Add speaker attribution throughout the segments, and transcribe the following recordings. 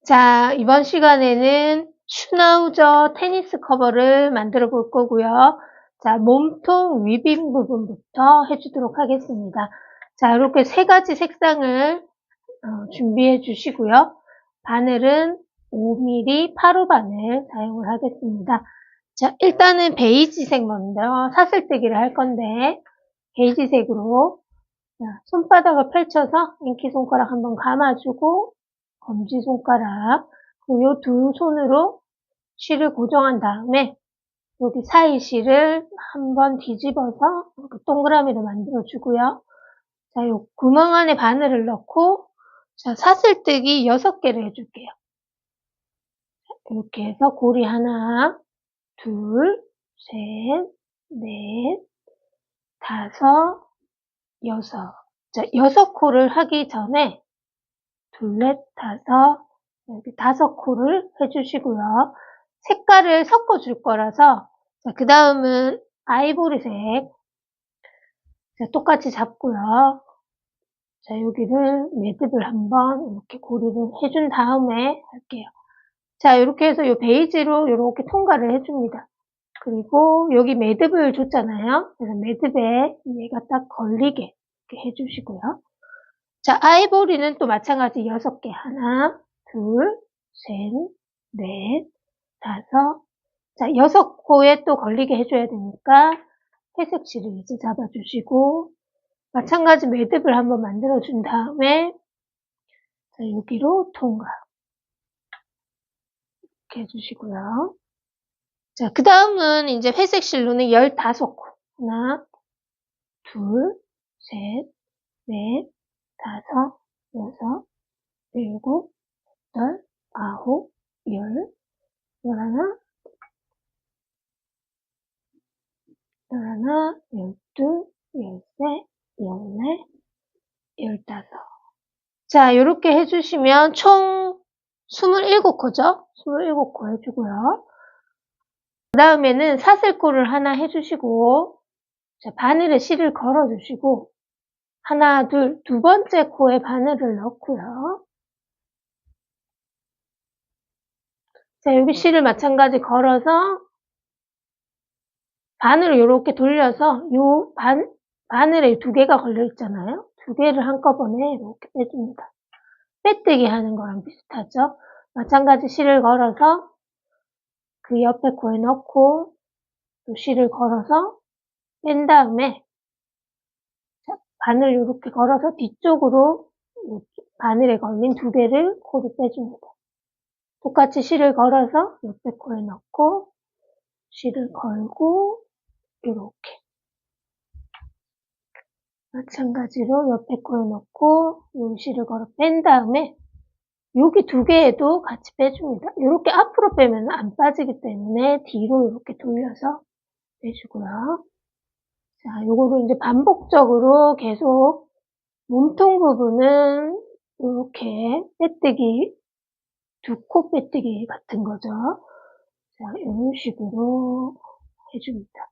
Speaker 1: 자, 이번 시간에는 슈나우저 테니스 커버를 만들어 볼 거고요. 자, 몸통 위빙 부분부터 해주도록 하겠습니다. 자, 이렇게 세 가지 색상을 준비해 주시고요. 바늘은 5mm 8호 바늘 사용을 하겠습니다. 자, 일단은 베이지색 먼저 사슬뜨기를 할 건데, 베이지색으로 손바닥을 펼쳐서 인기손가락 한번 감아주고, 검지손가락, 그리고 이 두 손으로 실을 고정한 다음에 여기 사이 실을 한번 뒤집어서 이렇게 동그라미를 만들어 주고요. 자, 요 구멍 안에 바늘을 넣고, 자, 사슬뜨기 6개를 해줄게요. 이렇게 해서 고리 하나, 둘, 셋, 넷, 다섯, 여섯. 자, 6코를 하기 전에 둘, 넷, 다섯, 여기 5코를 해주시고요. 색깔을 섞어줄 거라서, 자, 그 다음은 아이보리색. 자, 똑같이 잡고요. 자, 여기를 매듭을 한번 이렇게 고리를 해준 다음에 할게요. 자, 이렇게 해서 이 베이지로 이렇게 통과를 해줍니다. 그리고 여기 매듭을 줬잖아요. 그래서 매듭에 얘가 딱 걸리게 이렇게 해주시고요. 자, 아이보리는 또 마찬가지 6개. 하나, 둘, 셋, 넷, 다섯. 자, 6코에 또 걸리게 해줘야 되니까 회색 실을 이제 잡아주시고, 마찬가지 매듭을 한번 만들어준 다음에, 자, 여기로 통과. 이렇게 해주시고요. 자, 그 다음은 이제 회색 실로는 15코. 하나, 둘, 셋, 넷, 다섯, 여섯, 일곱, 여덟, 아홉, 열, 열하나, 열하나, 열둘, 열셋, 열넷, 열다섯. 자, 요렇게 해주시면 총 27코죠? 27코 해주고요. 그 다음에는 사슬코를 하나 해주시고, 자, 바늘에 실을 걸어주시고, 하나, 둘, 두 번째 코에 바늘을 넣고요. 자, 여기 실을 마찬가지 걸어서 바늘을 이렇게 돌려서 요 바늘에 2개가 걸려 있잖아요. 2개를 한꺼번에 이렇게 빼줍니다. 빼뜨기 하는 거랑 비슷하죠. 마찬가지 실을 걸어서 그 옆에 코에 넣고 또 실을 걸어서 뺀 다음에 바늘 이렇게 걸어서 뒤쪽으로 바늘에 걸린 2개를 코로 빼줍니다. 똑같이 실을 걸어서 옆에 코에 넣고 실을 걸고 이렇게 마찬가지로 옆에 코에 넣고 요 실을 걸어 뺀 다음에 여기 2개에도 같이 빼줍니다. 이렇게 앞으로 빼면 안 빠지기 때문에 뒤로 이렇게 돌려서 빼주고요. 자, 요거를 이제 반복적으로 계속 몸통 부분은 이렇게 빼뜨기, 2코 빼뜨기 같은 거죠. 자, 이런 식으로 해줍니다.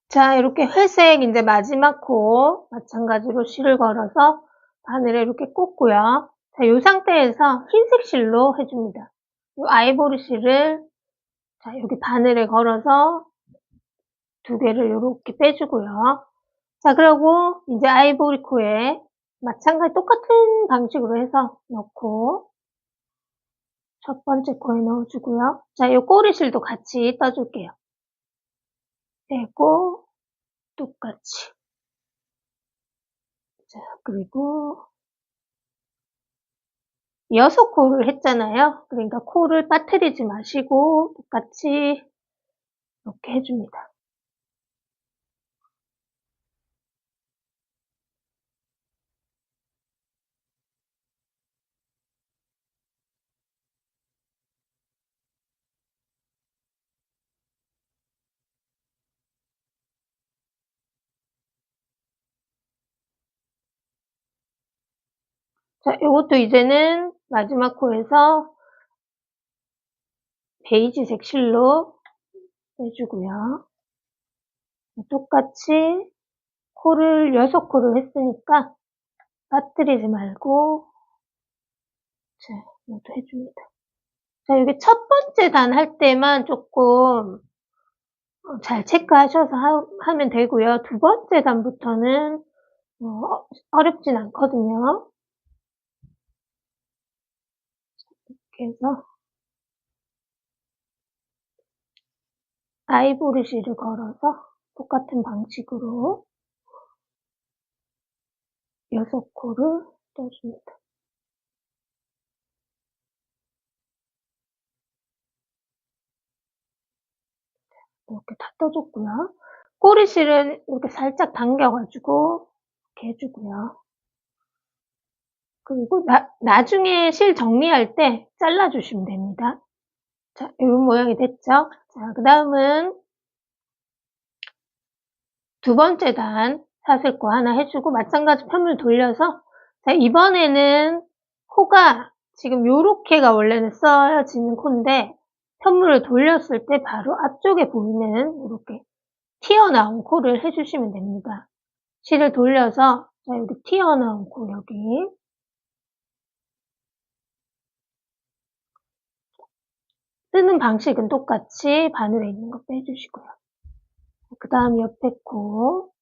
Speaker 1: 자, 이렇게 회색 이제 마지막 코 마찬가지로 실을 걸어서 바늘에 이렇게 꽂고요. 자, 이 상태에서 흰색 실로 해줍니다. 이 아이보리 실을 자, 여기 바늘에 걸어서 2개를 이렇게 빼주고요. 자, 그리고 이제 아이보리 코에 마찬가지 똑같은 방식으로 해서 넣고 첫 번째 코에 넣어주고요. 자, 이 꼬리실도 같이 떠줄게요. 빼고 똑같이. 자, 그리고 6코를 했잖아요. 그러니까 코를 빠뜨리지 마시고 똑같이 이렇게 해줍니다. 자, 이것도 이제는 마지막 코에서 베이지색 실로 해주고요. 똑같이 코를 6코를 했으니까 빠뜨리지 말고 자, 이것도 해줍니다. 자, 여기 첫 번째 단 할 때만 조금 잘 체크하셔서 하면 되고요. 두 번째 단부터는 어렵진 않거든요. 이렇게 해서 아이보리 실을 걸어서 똑같은 방식으로 6코를 떠줍니다. 이렇게 다 떠줬고요. 꼬리실은 이렇게 살짝 당겨가지고 이렇게 해주고요. 그리고 나중에 실 정리할 때 잘라주시면 됩니다. 자, 이런 모양이 됐죠? 자, 그 다음은 두 번째 단 사슬코 하나 해주고 마찬가지 편물 돌려서 자, 이번에는 코가 지금 요렇게가 원래는 써지는 코인데 편물을 돌렸을 때 바로 앞쪽에 보이는 이렇게 튀어나온 코를 해주시면 됩니다. 실을 돌려서 자, 여기 튀어나온 코 여기 뜨는 방식은 똑같이 바늘에 있는 거 빼주시고요. 그 다음 옆에 코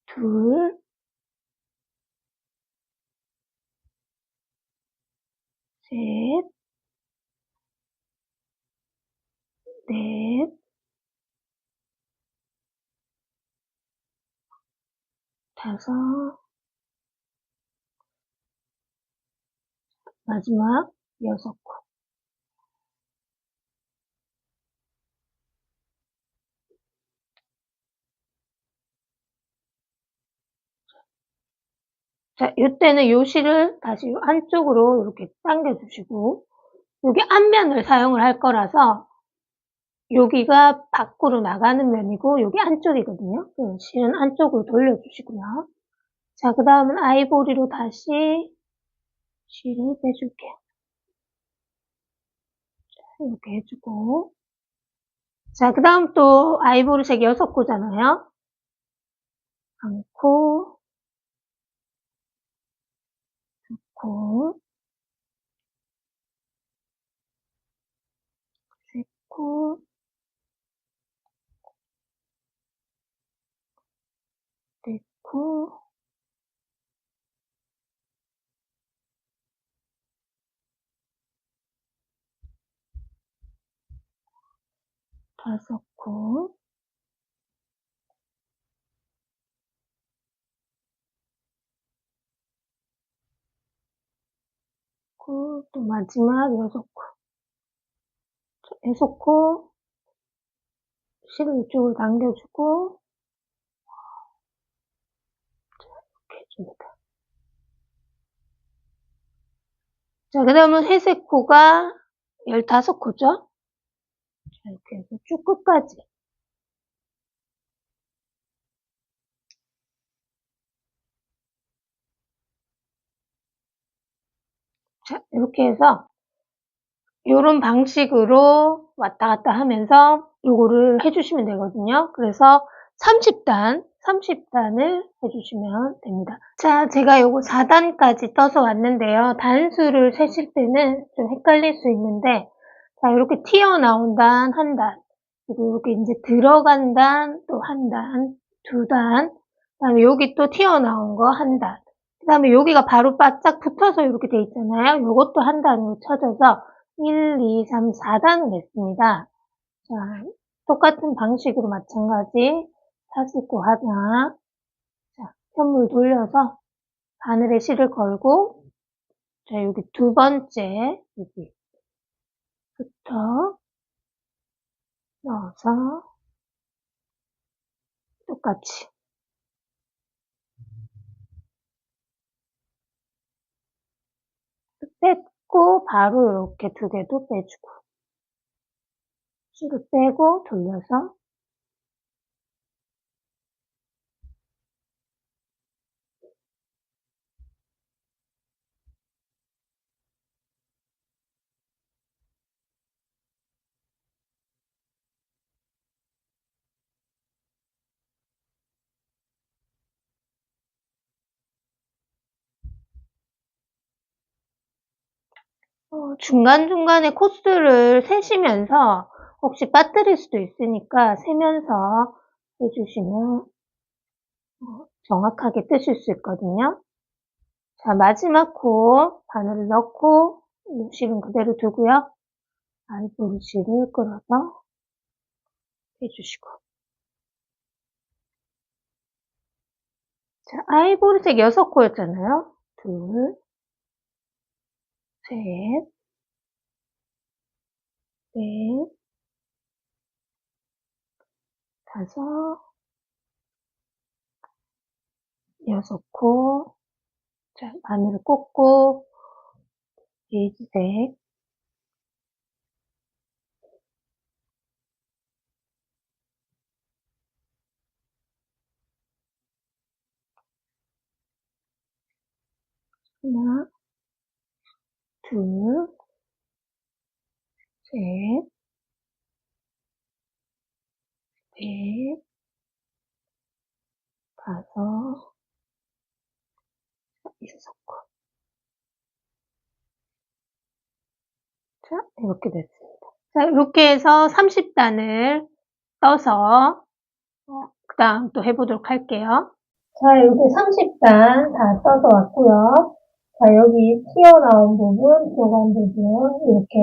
Speaker 1: 둘, 셋, 넷, 다섯, 마지막 6코. 자, 이때는 요 실을 다시 안쪽으로 이렇게 당겨주시고 여기 앞면을 사용을 할 거라서 여기가 밖으로 나가는 면이고 여기 안쪽이거든요. 실은 안쪽으로 돌려주시고요. 자, 그 다음은 아이보리로 다시 실을 빼줄게요. 이렇게 해주고 자, 그 다음 또 아이보리색 6코잖아요. 1코, 2코, 3코, 4코, 5코, 또 마지막 6코. 6코 실을 이쪽으로 당겨주고 이렇게 해줍니다. 자, 그 다음은 회색 코가 15코죠? 자, 이렇게 해서 쭉 끝까지. 자, 이렇게 해서 이런 방식으로 왔다 갔다 하면서 요거를 해주시면 되거든요. 그래서 30단을 해주시면 됩니다. 자, 제가 요거 4단까지 떠서 왔는데요. 단수를 세실 때는 좀 헷갈릴 수 있는데 자, 이렇게 튀어나온 단, 한 단, 그리고 이렇게 이제 들어간 단, 또 한 단, 2단, 그 다음에 여기 또 튀어나온 거 한 단, 그 다음에 여기가 바로 바짝 붙어서 이렇게 돼 있잖아요. 요것도 한 단으로 쳐져서 1, 2, 3, 4단을 했습니다. 자, 똑같은 방식으로 마찬가지 사슬코 하나, 자, 편물 돌려서 바늘에 실을 걸고, 자, 여기 두 번째, 여기부터 넣어서 똑같이 뺐고 바로 이렇게 두 개도 빼주고 실을 빼고 돌려서 중간중간에 코스를 세시면서 혹시 빠뜨릴 수도 있으니까 세면서 해주시면 정확하게 뜨실 수 있거든요. 자, 마지막 코 바늘을 넣고 실은 그대로 두고요. 아이보리 실을 끌어서 해주시고. 자, 아이보리색 6코였잖아요. 둘, 셋, 넷, 다섯, 6코. 자, 바늘을 꽂고 베이지색 하나, 둘, 셋, 넷, 다섯, 6코. 자, 이렇게 됐습니다. 자, 이렇게 해서 30단을 떠서 그 다음 또 해보도록 할게요. 자, 이렇게 30단 다 떠서 왔고요. 자, 여기 튀어나온 부분, 들어간 부분 이렇게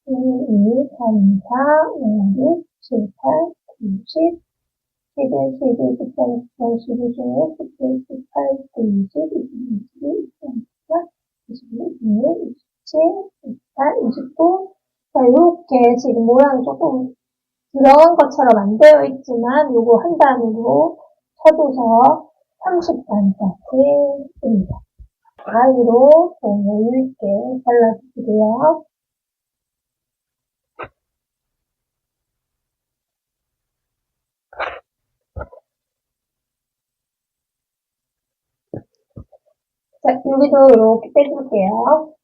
Speaker 1: 1, 2, 3, 4, 5, 6, 7, 8, 9, 10, 11, 12, 13, 14, 15, 16, 17, 18, 19, 20, 21, 22, 23, 24, 25, 26, 27, 28, 29. 자, 이렇게 지금 모양이 조금 들어간 것처럼 안 되어 있지만 요거 한 단으로 쳐줘서 30단까지 씁니다. 가위로 좀 여유있게 잘라주시고요. 자, 여기도 이렇게 빼줄게요.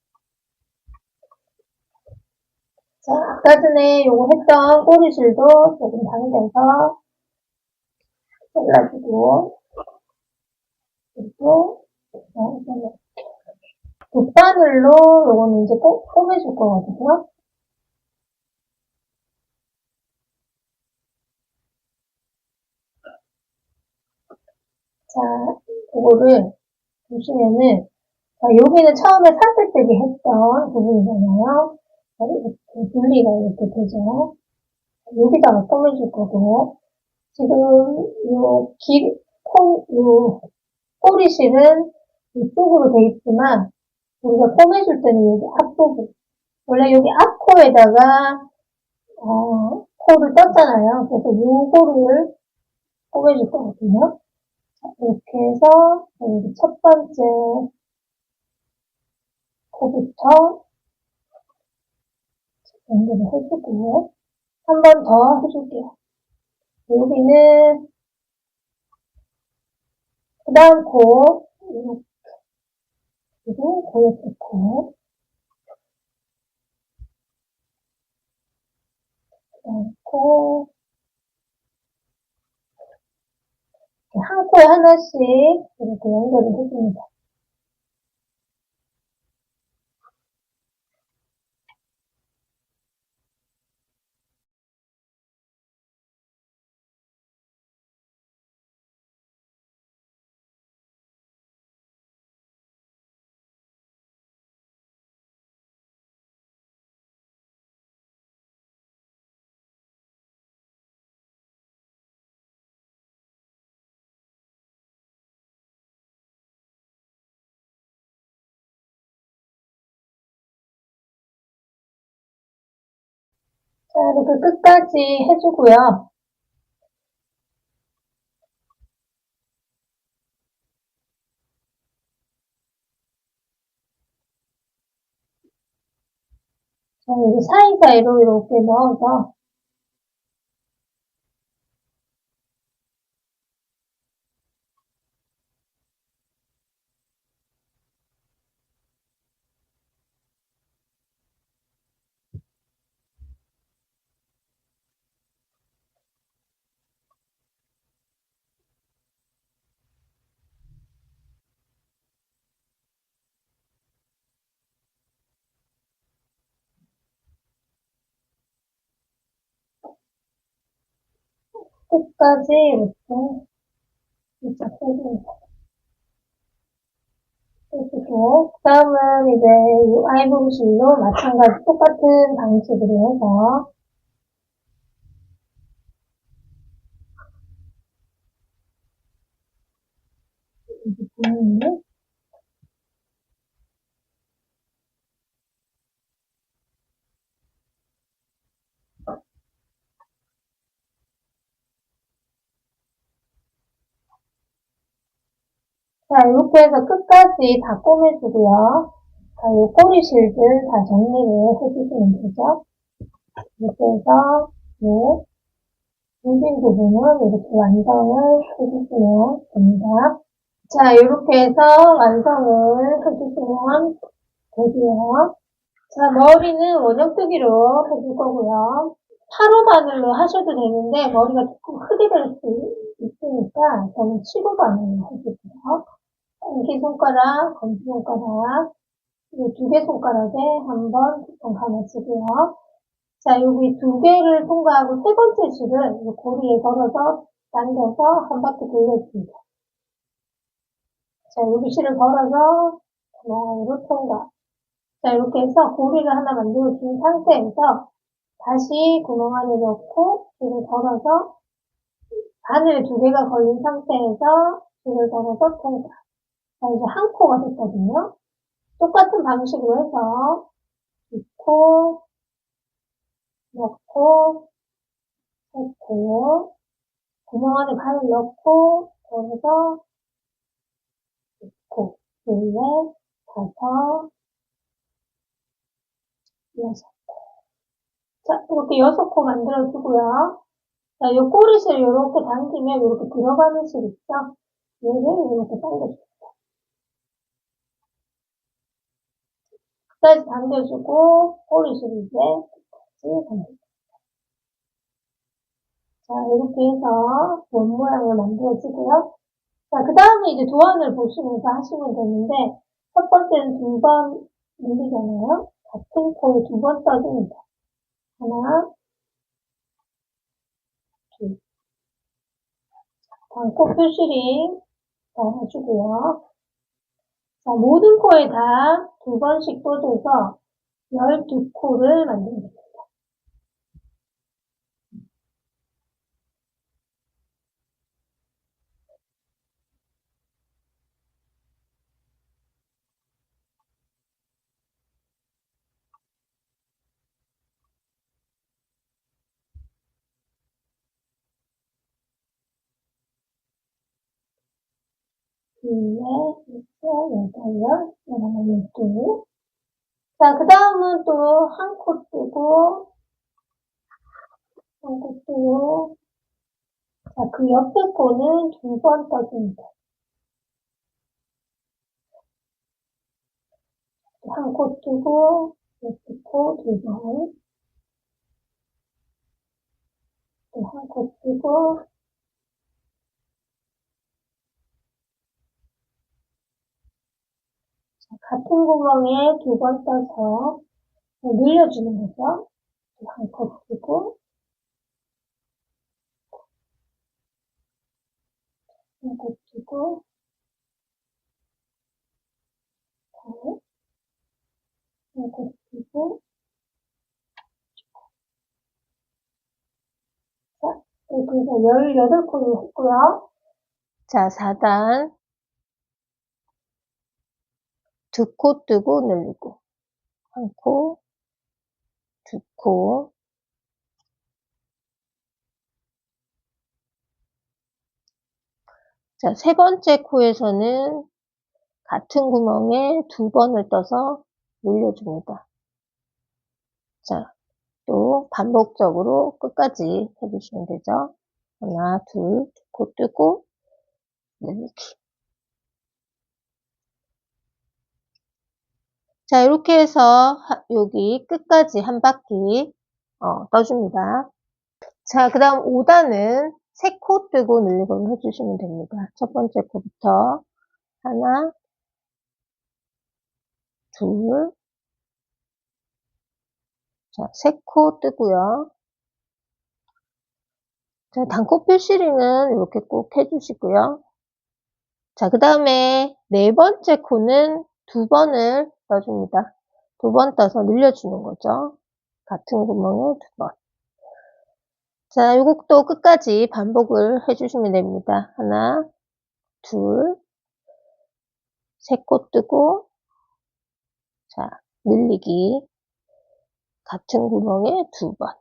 Speaker 1: 자, 아까 전에 요거 했던 꼬리줄도 조금 당겨서 잘라주고, 그리고 돗바늘로 요거는 이제 꼬매줄 거거든요. 자, 이거를 보시면은, 자, 여기는 처음에 살뜰뜨기 했던 부분이잖아요. 이렇게 분리가 이렇게 되죠. 여기다가 꼬매줄 거고, 지금 요 꼬리실은 이쪽으로 돼 있지만, 우리가 꼬매줄 때는 여기 앞부분, 원래 여기 앞코에다가, 코를 떴잖아요. 그래서 요거를 꼬매줄 거거든요. 자, 이렇게 해서, 여기 첫 번째 코부터 연결을 해주고, 한 번 더 해줄게요. 여기는, 그 다음 코, 이렇게, 그리고 그 옆에 코, 그 다음 코, 한 코에 하나씩 이렇게 연결을 해줍니다. 자, 이렇게 끝까지 해주고요. 자, 여기 사이사이로 이렇게 넣어서 끝까지 이렇게 살짝 빼줍니다. 빼주고, 그 다음은 이제 이 아이보리실로 마찬가지 똑같은 방식으로 해서 이렇게 보면 자, 이렇게 해서 끝까지 다 꼬매주고요. 자, 이 꼬리실들 다 정리를 해주시면 되죠. 이렇게 해서, 네, 유진 부분은 이렇게 완성을 해주시면 됩니다. 자, 이렇게 해서 완성을 해주시면 되고요. 자, 머리는 원형뜨기로 해줄 거고요. 8호 바늘로 하셔도 되는데, 머리가 조금 크게 될 수 있으니까, 저는 7호 바늘로 해줄게요. 엄지손가락, 검지손가락, 이 두 개 손가락에 한번 뚜껑 감아주고요. 자, 여기 두 개를 통과하고 세 번째 실을 이 고리에 걸어서 당겨서 한 바퀴 돌려줍니다. 자, 여기 실을 걸어서 구멍으로 통과. 자, 이렇게 해서 고리를 하나 만들어준 상태에서 다시 구멍 안에 넣고 실을 걸어서 바늘 두 개가 걸린 상태에서 실을 걸어서 통과. 자, 이제 한 코가 됐거든요. 똑같은 방식으로 해서 코, 넣고, 세코, 구멍 안에 발을 넣고, 걸어서 코, 둘, 넷, 다섯, 여섯. 자, 이렇게 6코 만들어주고요. 자, 요 꼬리실 이렇게 당기면 이렇게 들어가는 실 있죠? 얘를 이렇게 당겨줍니다. 끝까지 당겨주고, 꼬리실 이제 끝까지 당겨줍니다. 자, 이렇게 해서 원 모양을 만들어주고요. 자, 그 다음에 이제 도안을 보시면서 하시면 되는데, 첫 번째는 두 번 눌리잖아요. 같은 코에 두 번 떠줍니다. 하나, 둘. 단코 표시링 넣어주고요. 자, 모든 코에 다 두 번씩 떠줘서 12코를 만듭니다. 둘, 넷, 일곱, 여덟, 열하나, 열둘. 자, 그 다음은 또 한 코 뜨고, 한 코 뜨고, 자, 그 옆에 코는 두 번 떠줍니다. 한 코 뜨고, 옆에 코 두 번, 또 한 코 뜨고, 자, 같은 구멍에 두 번 떠서 늘려주는 거죠. 한 코 뜨고, 한 코 뜨고, 한 코 뜨고, 자, 이렇게 해서 18코를 했고요. 자, 4단. 두 코 뜨고 늘리고. 한 코, 두 코. 자, 세 번째 코에서는 같은 구멍에 두 번을 떠서 늘려줍니다. 자, 또 반복적으로 끝까지 해주시면 되죠. 하나, 둘, 두 코 뜨고 늘리기. 자, 이렇게 해서 여기 끝까지 한 바퀴 떠줍니다. 자, 그 다음 5단은 3코 뜨고 늘리고 해주시면 됩니다. 첫 번째 코부터 하나, 둘, 자, 3코 뜨고요. 자, 단코필 시링은 이렇게 꼭 해주시고요. 자, 그 다음에 네 번째 코는 2번을 떠줍니다. 2번 떠서 늘려주는 거죠. 같은 구멍에 2번. 자, 요것도 끝까지 반복을 해주시면 됩니다. 하나, 둘, 3코 뜨고, 자, 늘리기. 같은 구멍에 2번.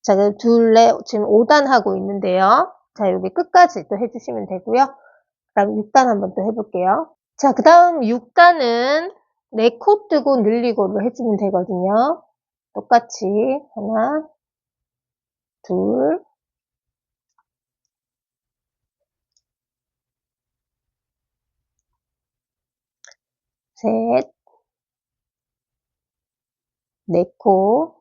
Speaker 1: 자, 둘레 지금 5단 하고 있는데요. 자, 여기 끝까지 또 해주시면 되고요. 그 다음 6단 한번 또 해볼게요. 자, 그 다음 6단은 4코 뜨고 늘리고를 해주면 되거든요. 똑같이 하나, 둘, 셋, 4코.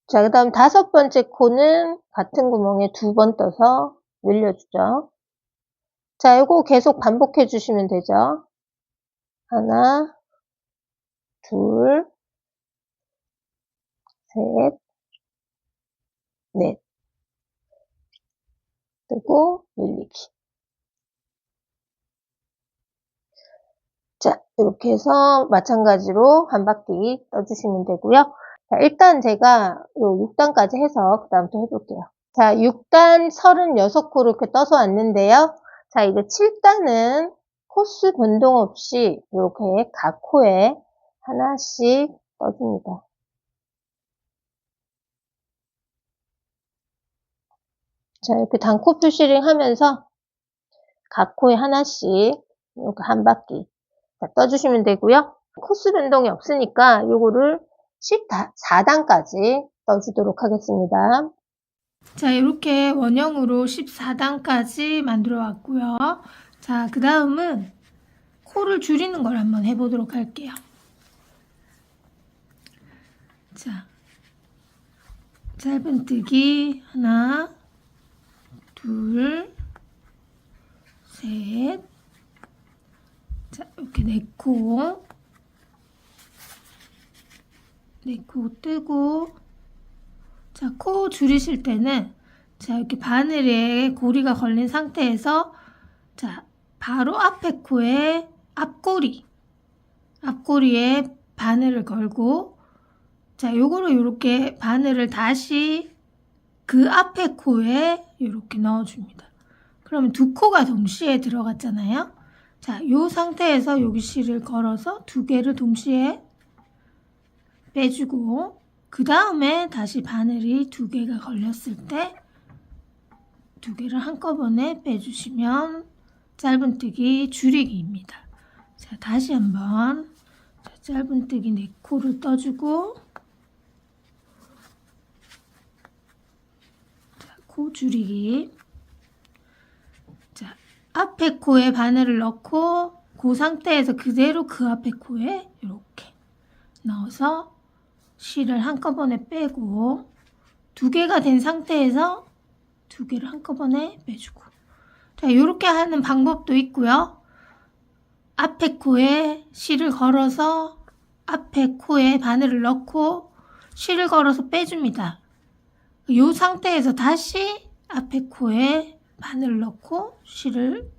Speaker 1: 자, 그 다음 5번째 코는 같은 구멍에 2번 떠서 늘려주죠. 자, 이거 계속 반복해 주시면 되죠. 하나, 둘, 셋, 넷. 뜨고 늘리기. 자, 이렇게 해서 마찬가지로 한 바퀴 떠주시면 되고요. 자, 일단 제가 요 6단까지 해서 그 다음 또 해볼게요. 자, 6단 36코를 이렇게 떠서 왔는데요. 자, 이제 7단은 코스 변동 없이 이렇게 각 코에 하나씩 떠줍니다. 자, 이렇게 단코 푸시링 하면서 각 코에 하나씩 이렇게 한 바퀴 떠주시면 되고요. 코스 변동이 없으니까 요거를 14단까지 떠주도록 하겠습니다. 자, 이렇게 원형으로 14단까지 만들어 왔고요. 자, 그 다음은 코를 줄이는 걸 한번 해보도록 할게요. 자, 짧은뜨기 하나, 둘, 셋. 자, 이렇게 4코. 4코 뜨고. 자, 코 줄이실 때는 자, 이렇게 바늘에 고리가 걸린 상태에서 자, 바로 앞에 코에 앞꼬리에 바늘을 걸고 자, 요거를 이렇게 바늘을 다시 그 앞에 코에 이렇게 넣어줍니다. 그러면 2코가 동시에 들어갔잖아요. 자, 요 상태에서 여기 실을 걸어서 2개를 동시에 빼주고 그 다음에 다시 바늘이 2개가 걸렸을 때 2개를 한꺼번에 빼주시면 짧은뜨기 줄이기입니다. 자, 다시 한번 짧은뜨기 4코를 떠주고 자, 코 줄이기. 자, 앞에 코에 바늘을 넣고 그 상태에서 그대로 그 앞에 코에 이렇게 넣어서 실을 한꺼번에 빼고 2개가 된 상태에서 2개를 한꺼번에 빼주고 자, 이렇게 하는 방법도 있고요. 앞에 코에 실을 걸어서 앞에 코에 바늘을 넣고 실을 걸어서 빼줍니다. 이 상태에서 다시 앞에 코에 바늘을 넣고 실을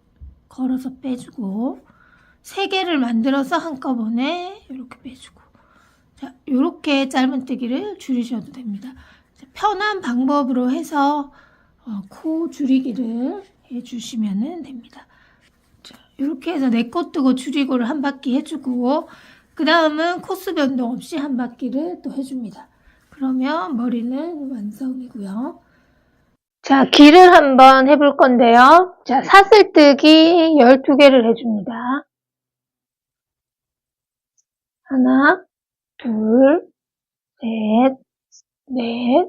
Speaker 1: 걸어서 빼주고 3개를 만들어서 한꺼번에 이렇게 빼주고 자, 이렇게 짧은뜨기를 줄이셔도 됩니다. 자, 편한 방법으로 해서 코 줄이기를 해주시면 됩니다. 자, 이렇게 해서 4코 뜨고 줄이고를 한 바퀴 해주고 그 다음은 코스 변동 없이 한 바퀴를 또 해줍니다. 그러면 머리는 완성이고요. 자, 길을 한번 해볼 건데요. 자, 사슬뜨기 12개를 해줍니다. 하나, 둘, 셋, 넷,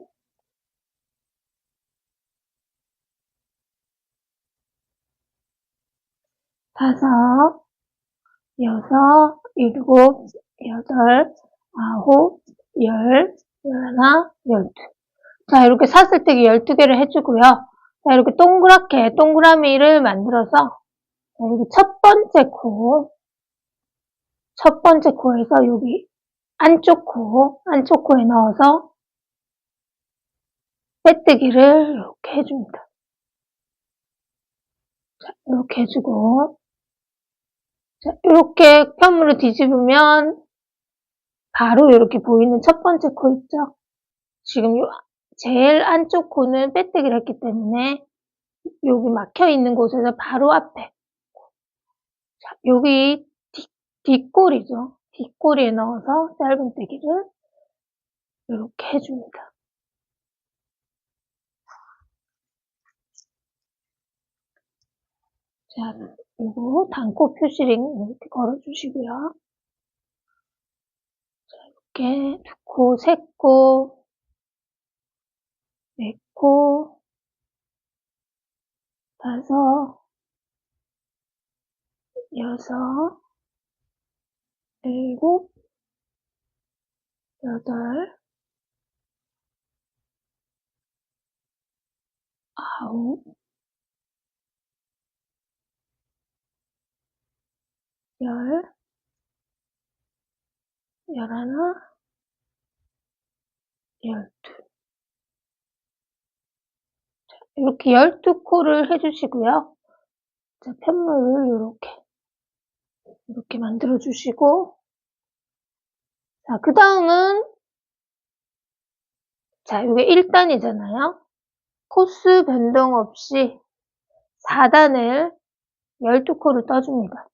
Speaker 1: 다섯, 여섯, 일곱, 여덟, 아홉, 열, 열하나, 열둘. 자, 이렇게 사슬뜨기 12개를 해주고요. 자, 이렇게 동그랗게 동그라미를 만들어서 자, 여기 첫 번째 코에서 여기 안쪽 코에 넣어서 빼뜨기를 이렇게 해줍니다. 자, 이렇게 해주고, 자, 이렇게 편물을 뒤집으면 바로 이렇게 보이는 첫 번째 코 있죠? 지금 제일 안쪽 코는 빼뜨기를 했기 때문에 여기 막혀 있는 곳에서 바로 앞에. 자, 여기 뒷꼬리죠. 뒷꼬리에 넣어서 짧은 빼기를 이렇게 해줍니다. 자, 요거 단코 표시링 이렇게 걸어주시고요. 자, 이렇게 2코, 3코, 4코, 5, 6, 7, 8, 9, 10, 11, 12. 이렇게 12코를 해주시고요. 자, 편물을 이렇게 만들어주시고, 자, 그 다음은, 자, 이게 1단이잖아요. 코스 변동 없이 4단을 12코를 떠줍니다.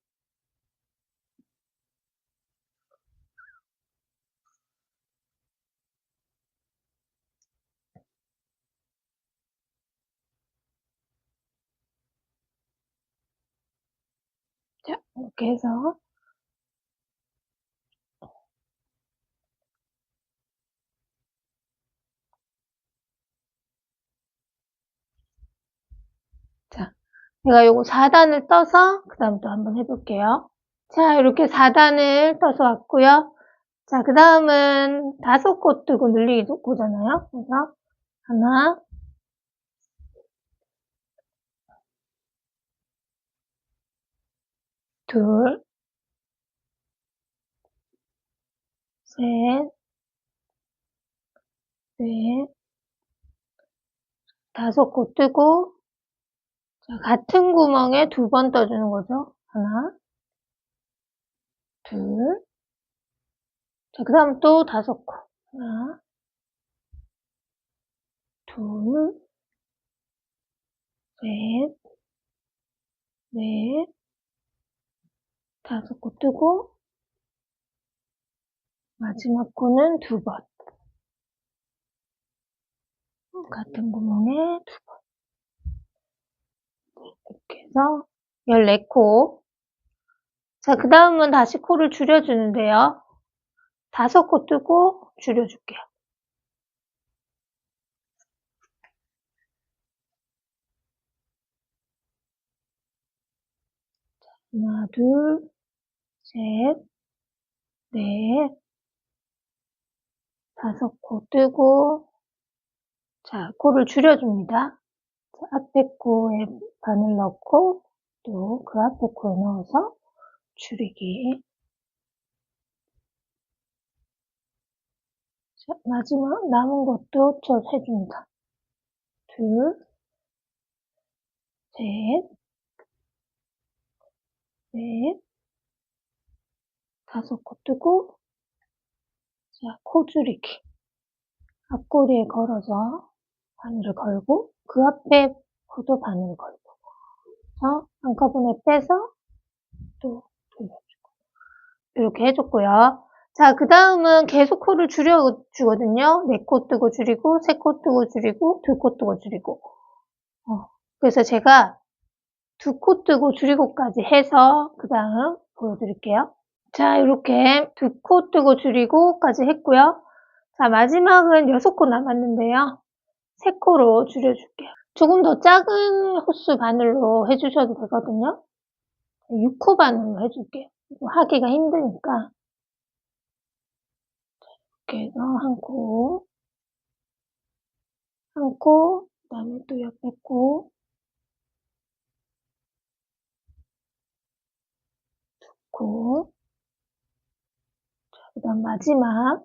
Speaker 1: 자, 이렇게 해서, 자, 제가 요거 4단을 떠서, 그 다음 또 한번 해볼게요. 자, 이렇게 4단을 떠서 왔고요. 자, 그 다음은 5코 뜨고 늘리기 코잖아요. 그래서, 하나, 둘, 셋, 넷, 5코 뜨고, 자, 같은 구멍에 2번 떠주는 거죠. 하나, 둘, 자, 그 다음 또 5코. 하나, 둘, 셋, 넷, 5코 뜨고, 마지막 코는 2번. 같은 구멍에 2번. 이렇게 해서 14코. 자, 그 다음은 다시 코를 줄여주는데요. 5코 뜨고 줄여줄게요. 하나, 둘, 셋, 넷, 5코 뜨고, 자, 코를 줄여줍니다. 자, 앞에 코에 바늘 넣고, 또 그 앞에 코에 넣어서 줄이기. 자, 마지막 남은 것도 해줍니다. 둘, 셋, 넷, 5코 뜨고, 자, 코 줄이기. 앞꼬리에 걸어서 바늘을 걸고, 그 앞에 코도 바늘을 걸고. 한꺼번에 빼서 또 돌려주고. 이렇게 해줬고요. 자, 그 다음은 계속 코를 줄여주거든요. 4코 뜨고 줄이고, 3코 뜨고 줄이고, 2코 뜨고 줄이고. 그래서 제가 2코 뜨고 줄이고까지 해서 그 다음 보여드릴게요. 자, 이렇게 2코 뜨고 줄이고까지 했고요. 자, 마지막은 6코 남았는데요. 3코로 줄여줄게요. 조금 더 작은 호스 바늘로 해주셔도 되거든요. 6코 바늘로 해줄게요. 하기가 힘드니까. 이렇게 해서 한 코, 그 다음에 또 옆에 코, 2코, 그 그다음 마지막.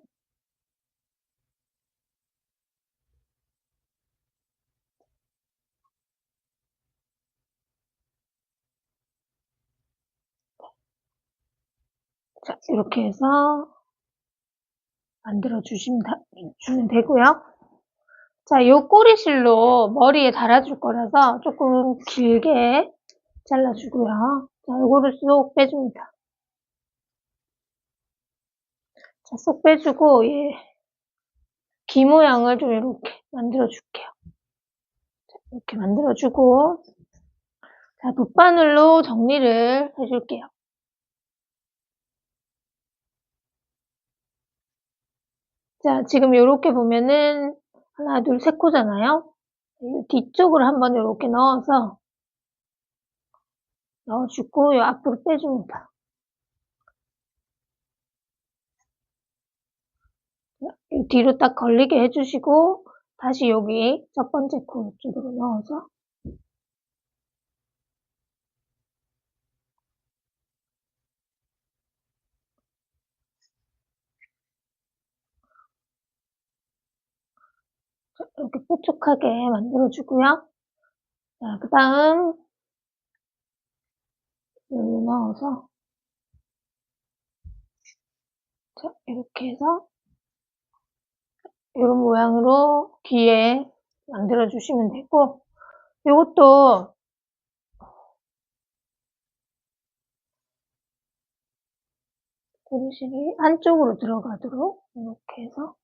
Speaker 1: 자, 이렇게 해서 만들어 주시면 되고요. 자, 요 꼬리실로 머리에 달아줄 거라서 조금 길게 잘라주고요. 자, 요거를 쏙 빼줍니다. 자, 쏙 빼주고, 귀 모양을 좀 이렇게 만들어 줄게요. 자, 이렇게 만들어주고, 자, 붓바늘로 정리를 해줄게요. 자, 지금 요렇게 보면은 하나, 둘, 셋 코잖아요. 뒤쪽을 한번 이렇게 넣어주고, 요 앞으로 빼줍니다. 뒤로 딱 걸리게 해주시고, 다시 여기 첫 번째 코 쪽으로 넣어서, 이렇게 뾰족하게 만들어주고요. 자, 그 다음, 여기 넣어서, 자, 이렇게 해서, 이런 모양으로 귀에 만들어주시면 되고, 이것도 꼬리실이 한쪽으로 들어가도록 이렇게 해서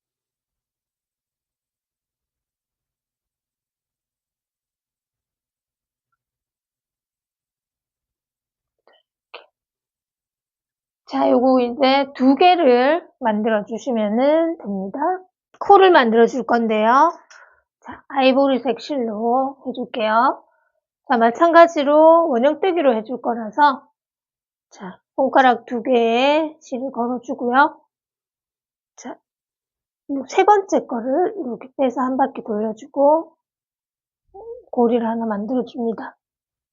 Speaker 1: 이렇게. 자, 요거 이제 2개를 만들어 주시면 됩니다. 코를 만들어 줄 건데요. 자, 아이보리색 실로 해줄게요. 자, 마찬가지로 원형뜨기로 해줄 거라서, 자, 손가락 2개에 실을 걸어주고요. 자, 세 번째 거를 이렇게 빼서 한 바퀴 돌려주고, 고리를 하나 만들어줍니다.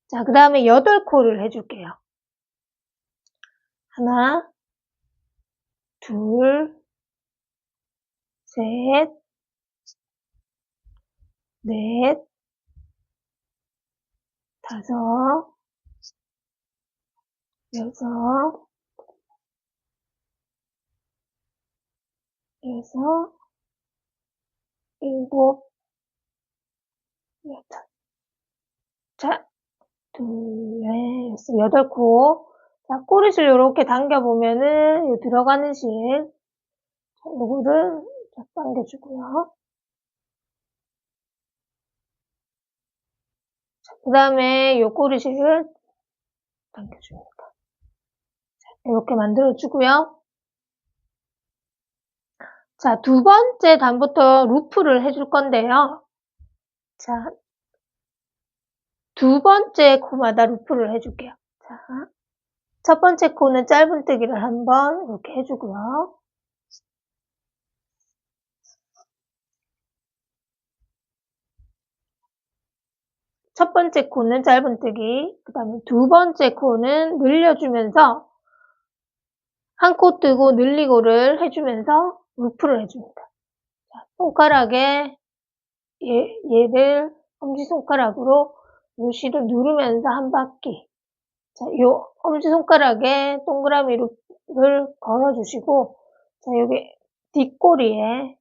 Speaker 1: 자, 그 다음에 8코를 해줄게요. 하나, 둘, 셋, 넷, 다섯, 여섯, 일곱, 여덟. 자, 둘, 넷, 여섯, 8코. 자, 꼬리실 요렇게 당겨보면은, 요 들어가는 실, 요거를 쫙 당겨주고요. 그 다음에 요 꼬리실을 당겨줍니다. 자, 이렇게 만들어주고요. 자, 2번째 단부터 루프를 해줄 건데요. 자, 2번째 코마다 루프를 해줄게요. 자, 첫 번째 코는 짧은뜨기를 한번 이렇게 해주고요. 첫 번째 코는 짧은뜨기, 그 다음에 2번째 코는 늘려주면서 한 코 뜨고 늘리고를 해주면서 루프를 해줍니다. 자, 손가락에 얘를 엄지손가락으로 요 실을 누르면서 한 바퀴. 자, 요 엄지손가락에 동그라미를 걸어주시고, 자, 여기 뒷꼬리에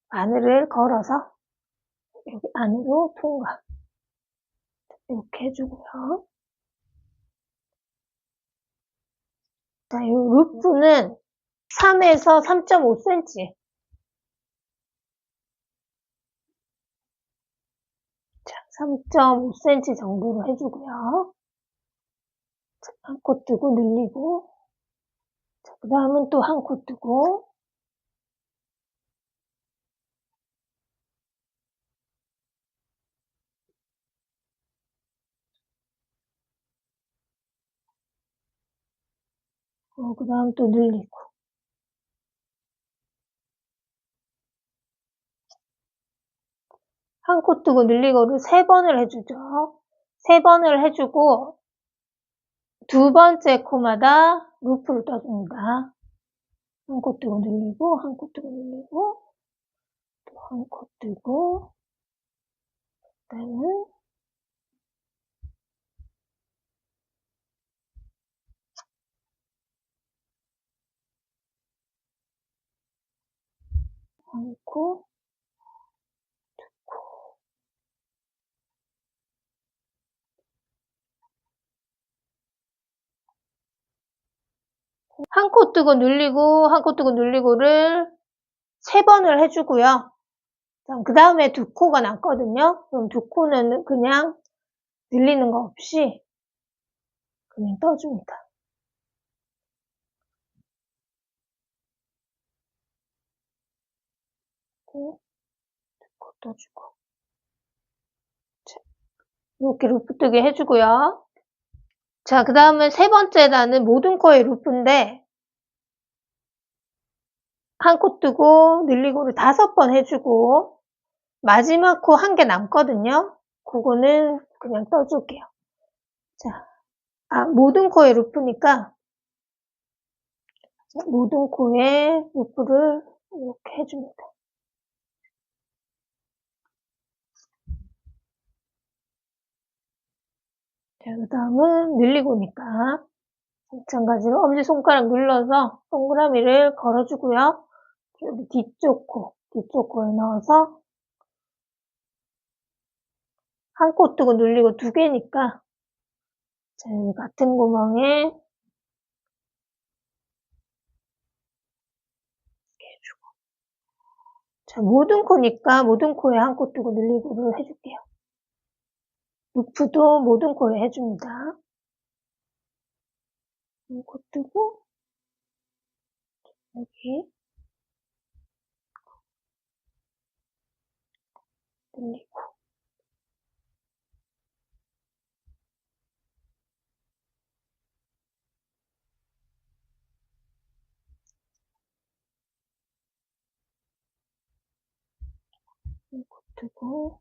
Speaker 1: 바늘을 걸어서 여기 안으로 통과. 이렇게 해주고요. 자, 이 루프는 3에서 3.5cm. 자, 3.5cm 정도로 해주고요. 자, 한 코 뜨고 늘리고. 자, 그 다음은 또 한 코 뜨고. 그 다음 또 늘리고. 한 코 뜨고 늘리고를 3번을 해주죠. 3번을 해주고 2번째 코마다 루프를 떠줍니다. 한 코 뜨고 늘리고, 한 코 뜨고 늘리고, 또 한 코 뜨고, 그다음에 한 코, 한 코 뜨고 눌리고, 한 코 뜨고 눌리고를 3번을 해주고요. 그 다음에 2코가 남거든요. 그럼 2코는 그냥 늘리는 거 없이 그냥 떠줍니다. 코 떠주고. 자, 이렇게 루프 뜨게 해주고요. 자, 그 다음에 3번째 단은 모든 코의 루프인데, 한 코 뜨고 늘리고를 5번 해주고, 마지막 코 1개 남거든요. 그거는 그냥 떠줄게요. 자, 모든 코의 루프니까, 모든 코의 루프를 이렇게 해줍니다. 자, 그 다음은 늘리고니까, 마찬가지로 엄지손가락 눌러서 동그라미를 걸어주고요. 여기 뒤쪽 코에 넣어서 한 코 뜨고 눌리고 2개니까, 자, 여기 같은 구멍에 이렇게 해주고. 자, 모든 코니까 모든 코에 한 코 뜨고 늘리고를 해줄게요. 루프도 모든 코에 해줍니다. 한 코 뜨고, 여기 늘리고. 한 코 뜨고,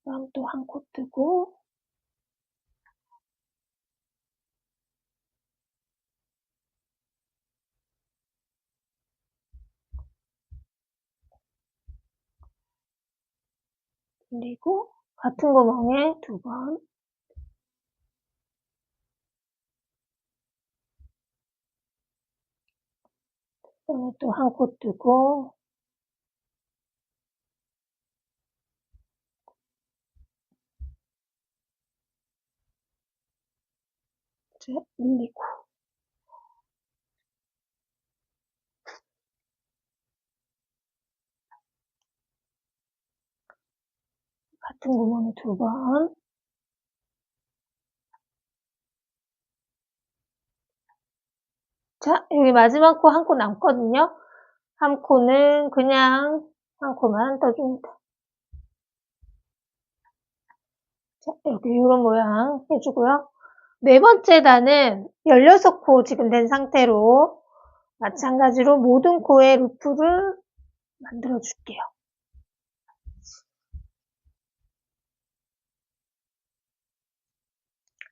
Speaker 1: 그다음 또 한 코 뜨고, 늘리고, 같은 구멍에 2번. 그다음에 또 한 코 뜨고, 이제 늘리고. 같은 구멍에 2번. 자, 여기 마지막 코 한 코 남거든요. 한 코는 그냥 한 코만 떠줍니다. 자, 여기 이런 모양 해주고요. 4번째 단은 16코 지금 된 상태로 마찬가지로 모든 코에 루프를 만들어 줄게요.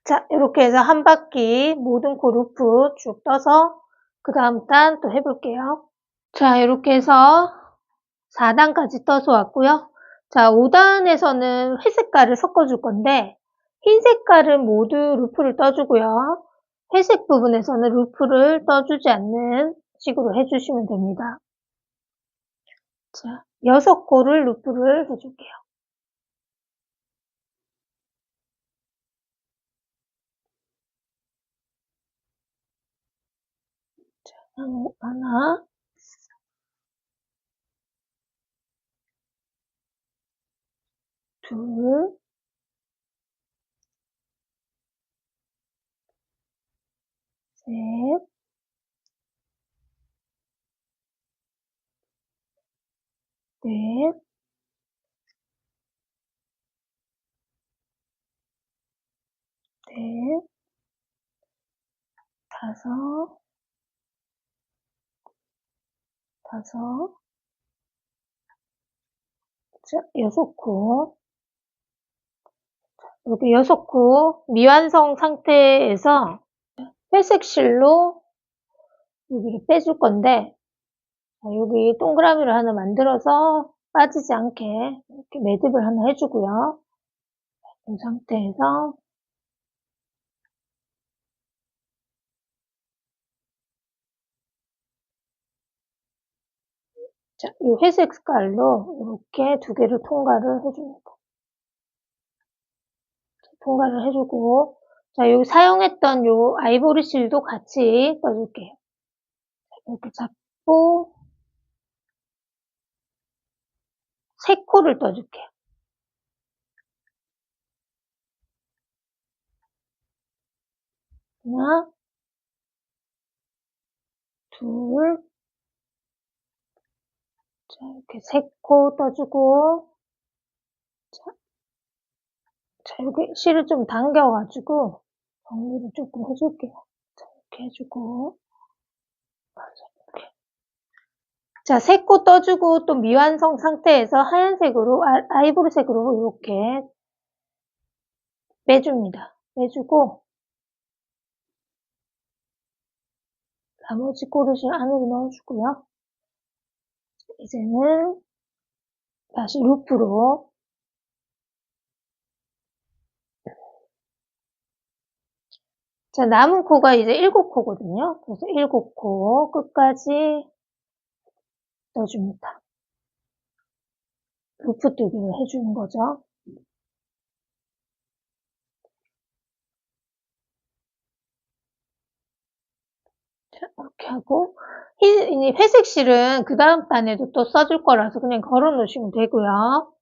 Speaker 1: 자, 이렇게 해서 한 바퀴 모든 코 루프 쭉 떠서 그 다음 단 또 해볼게요. 자, 이렇게 해서 4단까지 떠서 왔고요. 자, 5단에서는 회색깔을 섞어줄 건데 흰 색깔은 모두 루프를 떠주고요. 회색 부분에서는 루프를 떠주지 않는 식으로 해주시면 됩니다. 자, 6코를 루프를 해줄게요. 자, 하나, 둘, 셋, 넷, 넷, 다섯, 자, 6코. 이렇게 6코 미완성 상태에서 회색 실로 여기를 빼줄 건데, 여기 동그라미를 하나 만들어서 빠지지 않게 이렇게 매듭을 하나 해주고요. 이 상태에서 자, 이 회색 색깔로 이렇게 2개를 통과를 해줍니다. 통과를 해주고, 자, 여기 사용했던 요 아이보리 실도 같이 떠줄게요. 이렇게 잡고 3코를 떠줄게요. 하나, 둘, 자, 이렇게 3코 떠주고, 자, 여기 실을 좀 당겨가지고 정리를 조금 해줄게요. 자, 이렇게 해주고, 이렇게. 자, 3코 떠주고 또 미완성 상태에서 하얀색으로, 아이보리색으로 이렇게 빼줍니다. 빼주고, 나머지 코르실 안으로 넣어주고요. 이제는 다시 루프로 자, 남은 코가 이제 7코거든요. 그래서 7코 끝까지 넣어줍니다. 루프 뜨기를 해주는 거죠. 자, 이렇게 하고 이 회색 실은 그 다음 단에도 또 써줄 거라서 그냥 걸어 놓으시면 되고요.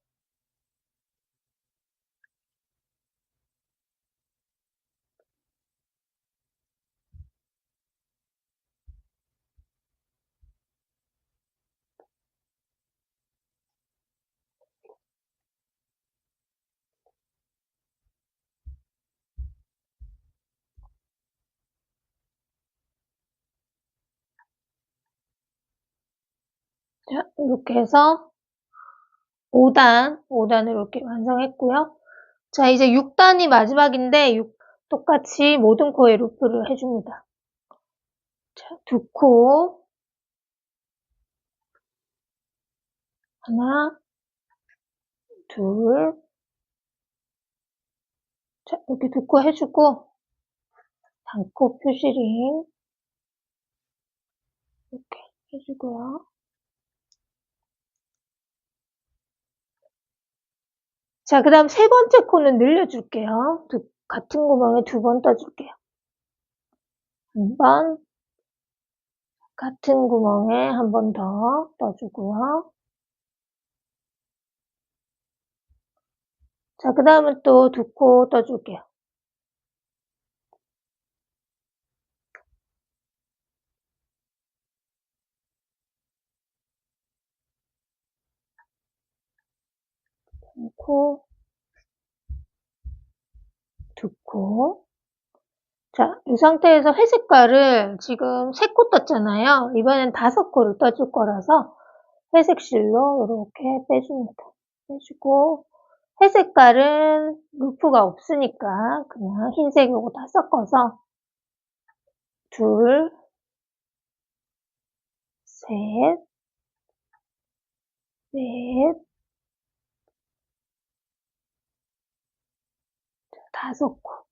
Speaker 1: 자, 이렇게 해서 5단을 이렇게 완성했고요. 자, 이제 6단이 마지막인데 똑같이 모든 코에 루프를 해줍니다. 자, 2코 하나, 둘, 자, 이렇게 2코 해주고 단코 표시링 이렇게 해주고요. 자, 그 다음 3번째 코는 늘려줄게요. 같은 구멍에 2번 떠줄게요. 1번, 같은 구멍에 1번 더 떠주고요. 자, 그 다음은 또 2코 떠줄게요. 코, 2코. 자, 이 상태에서 회색깔을 지금 3코 떴잖아요. 이번엔 5코를 떠줄 거라서 회색 실로 이렇게 빼줍니다. 빼주고 회색깔은 루프가 없으니까 그냥 흰색 요거 다 섞어서 둘, 셋, 넷, 5코.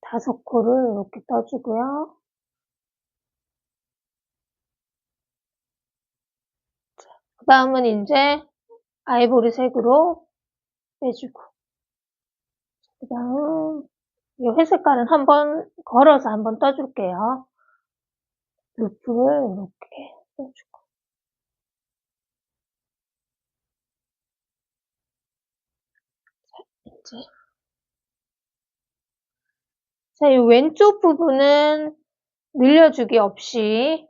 Speaker 1: 5코를 이렇게 떠주고요. 그 다음은 이제 아이보리색으로 빼주고. 그 다음, 이 회색깔은 한번 걸어서 한번 떠줄게요. 루프를 이렇게 떠주고. 자, 이제. 자, 이 왼쪽 부분은 늘려주기 없이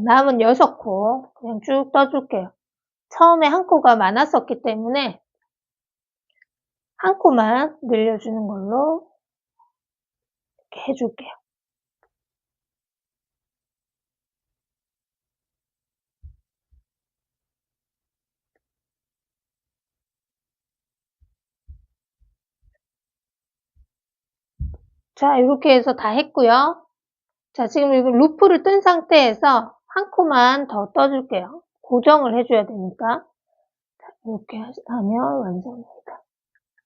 Speaker 1: 남은 6코 그냥 쭉 떠줄게요. 처음에 1코가 많았었기 때문에 1코만 늘려주는 걸로 이렇게 해줄게요. 자, 이렇게 해서 다 했고요. 자, 지금 이거 루프를 뜬 상태에서 한 코만 더 떠줄게요. 고정을 해줘야 되니까. 자, 이렇게 하면 완성입니다.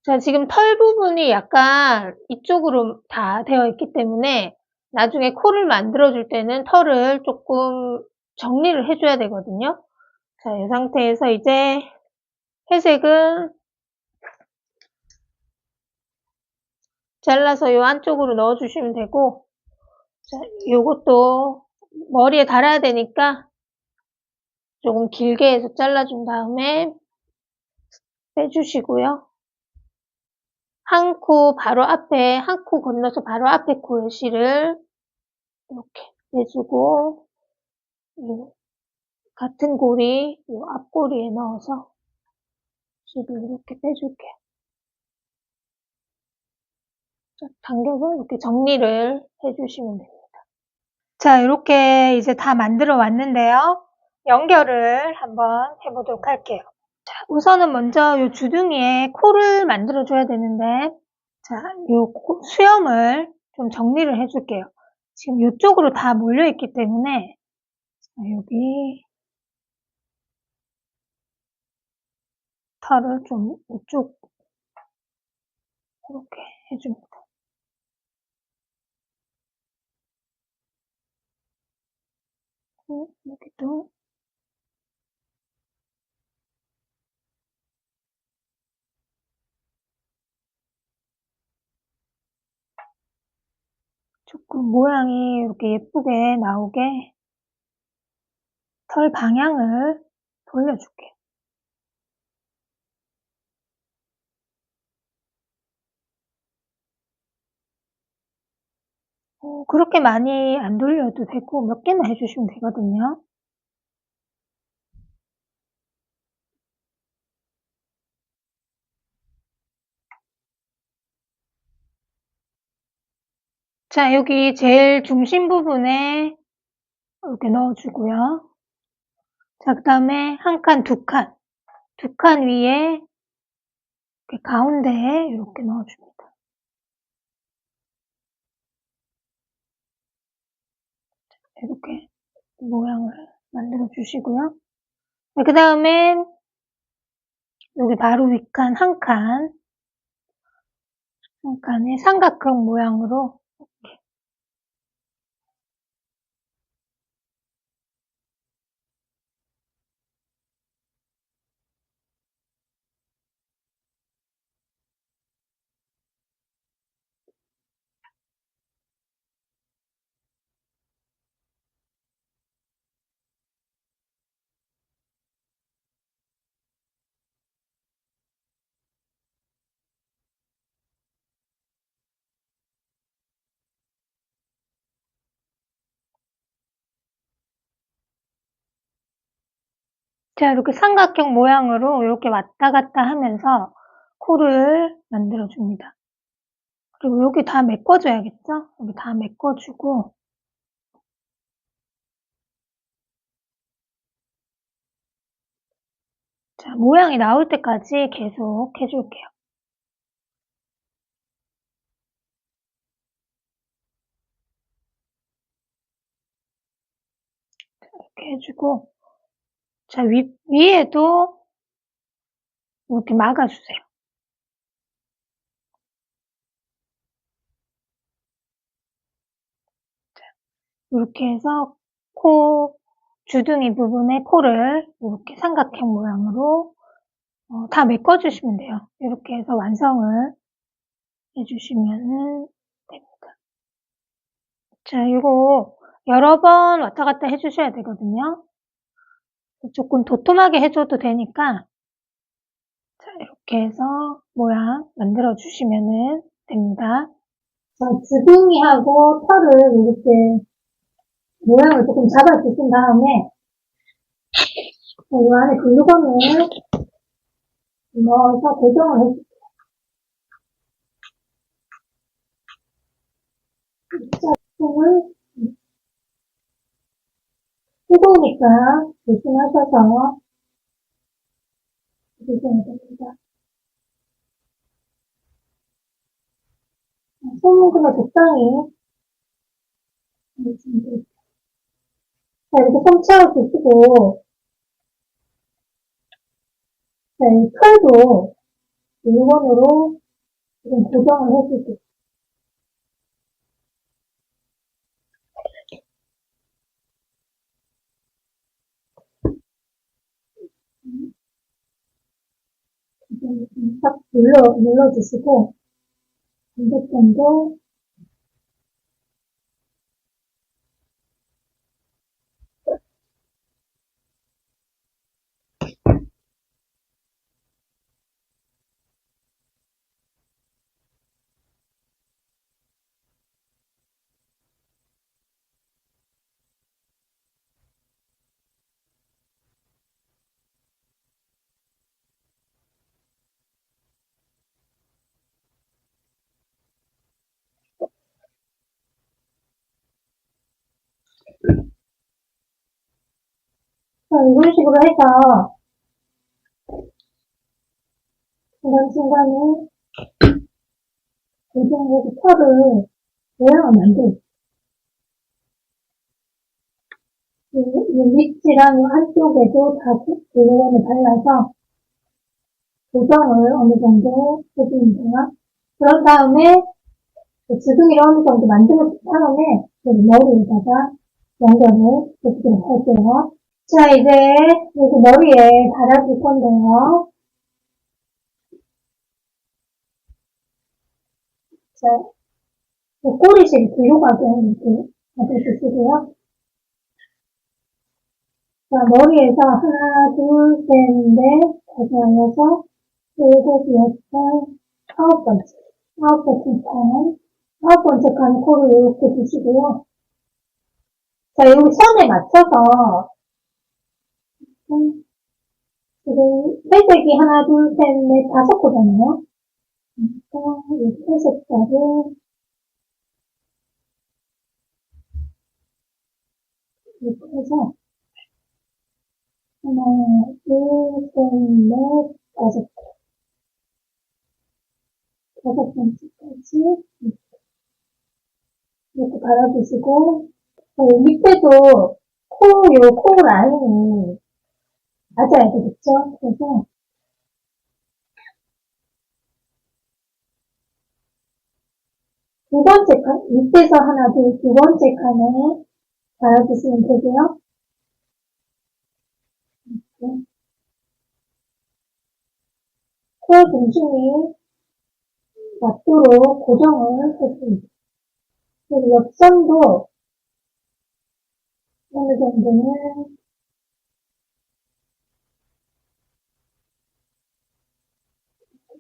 Speaker 1: 자, 지금 털 부분이 약간 이쪽으로 다 되어 있기 때문에 나중에 코를 만들어줄 때는 털을 조금 정리를 해줘야 되거든요. 자, 이 상태에서 이제 회색은 잘라서 요 안쪽으로 넣어주시면 되고, 자, 요것도 머리에 달아야 되니까 조금 길게 해서 잘라준 다음에 빼주시고요. 한 코 바로 앞에, 한 코 건너서 바로 앞에 코에 실을 이렇게 빼주고, 같은 고리, 요 앞고리에 넣어서 실을 이렇게 빼줄게요. 자, 간격은 이렇게 정리를 해주시면 됩니다. 자, 이렇게 이제 다 만들어 왔는데요. 연결을 한번 해보도록 할게요. 자, 우선은 먼저 요 주둥이에 코를 만들어 줘야 되는데, 자, 요 수염을 좀 정리를 해줄게요. 지금 이쪽으로 다 몰려있기 때문에, 자, 여기 털을 좀 이쪽 이렇게 해줍니다. 여기도 조금 모양이 이렇게 예쁘게 나오게 털 방향을 돌려줄게요. 그렇게 많이 안 돌려도 되고 몇 개만 해주시면 되거든요. 자, 여기 제일 중심 부분에 이렇게 넣어주고요. 자, 그 다음에 한 칸, 두 칸 위에 이렇게 가운데에 이렇게 넣어줍니다. 이렇게 모양을 만들어 주시고요. 그 다음에 여기 바로 윗칸 한 칸에 삼각형 모양으로 자, 이렇게 삼각형 모양으로 이렇게 왔다 갔다 하면서 코를 만들어 줍니다. 그리고 여기 다 메꿔줘야겠죠? 여기 다 메꿔주고, 자, 모양이 나올 때까지 계속 해줄게요. 이렇게 해주고, 자, 위에도 이렇게 막아주세요. 이렇게 해서 주둥이 부분에 코를 이렇게 삼각형 모양으로 다 메꿔주시면 돼요. 이렇게 해서 완성을 해주시면 됩니다. 자, 이거 여러 번 왔다 갔다 해주셔야 되거든요. 조금 도톰하게 해줘도 되니까, 자, 이렇게 해서 모양 만들어 주시면 됩니다. 자, 주둥이하고 털을 이렇게 모양을 조금 잡아주신 다음에, 이 안에 글루건을 넣어서 고정을 해주세요. 짝퉁을 뜨거우니까 조심하셔서 해주셔야 됩니다. 손은 그냥 적당히 해주시면 됩니다. 자, 이렇게 손 채워주시고, 자, 이 털도 물건으로 지금 고정을 해주세요. 딱 눌러주시고, 반대편도, 자, 이런 식으로 해서, 중간중간에 고정해서 털을 모양을 만들어요. 이 밑이랑 안쪽에도 다 글루건을 발라서 고정을 어느 정도 해줍니다. 그런 다음에 주둥이를 어느 정도 만들어준 다음에 머리에다가 연결을 해주도록 할게요. 자, 이제 여기 머리에 달아줄 건데요. 자, 꼬리실 길쭉하게 이렇게 만들어주시고요. 자, 머리에서 하나, 둘, 셋, 넷, 다섯, 여섯, 일곱, 여덟, 아홉 번째. 아홉 번째 칸. 아홉 번째 칸 코를 이렇게 두시고요. 자, 여기 선에 맞춰서, 지금 회색이 하나, 둘, 셋, 넷, 다섯 코잖아요. 그러니까 이 회색깔을 이렇게 해서, 하나, 둘, 셋, 넷, 다섯, 다섯 번째까지 이렇게 달아주시고, 밑에도 코 라인이 맞아야 되겠죠? 그래서 두 번째 칸, 밑에서 하나, 둘, 두 번째 칸에 달아주시면 되고요. 이렇게. 코 중심이 맞도록 고정을 해줍니다. 그리고 옆선도 어느 정도는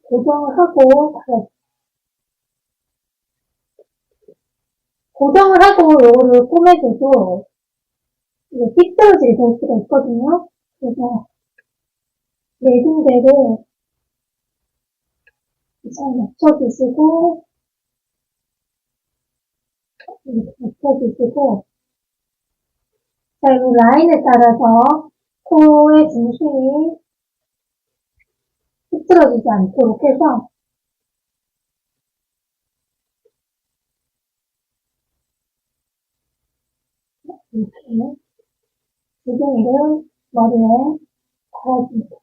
Speaker 1: 고정을 하고 고정을 하고 요거를 꼬매줘도 이게 삐뚤어지게 될 수가 있거든요. 그래서 네 군데를 잘 맞춰주시고 이렇게 맞춰주시고 자, 이 라인에 따라서 코의 중심이 삐뚤어지지 않도록 해서 이렇게 주둥이를 머리에 달아줍니다.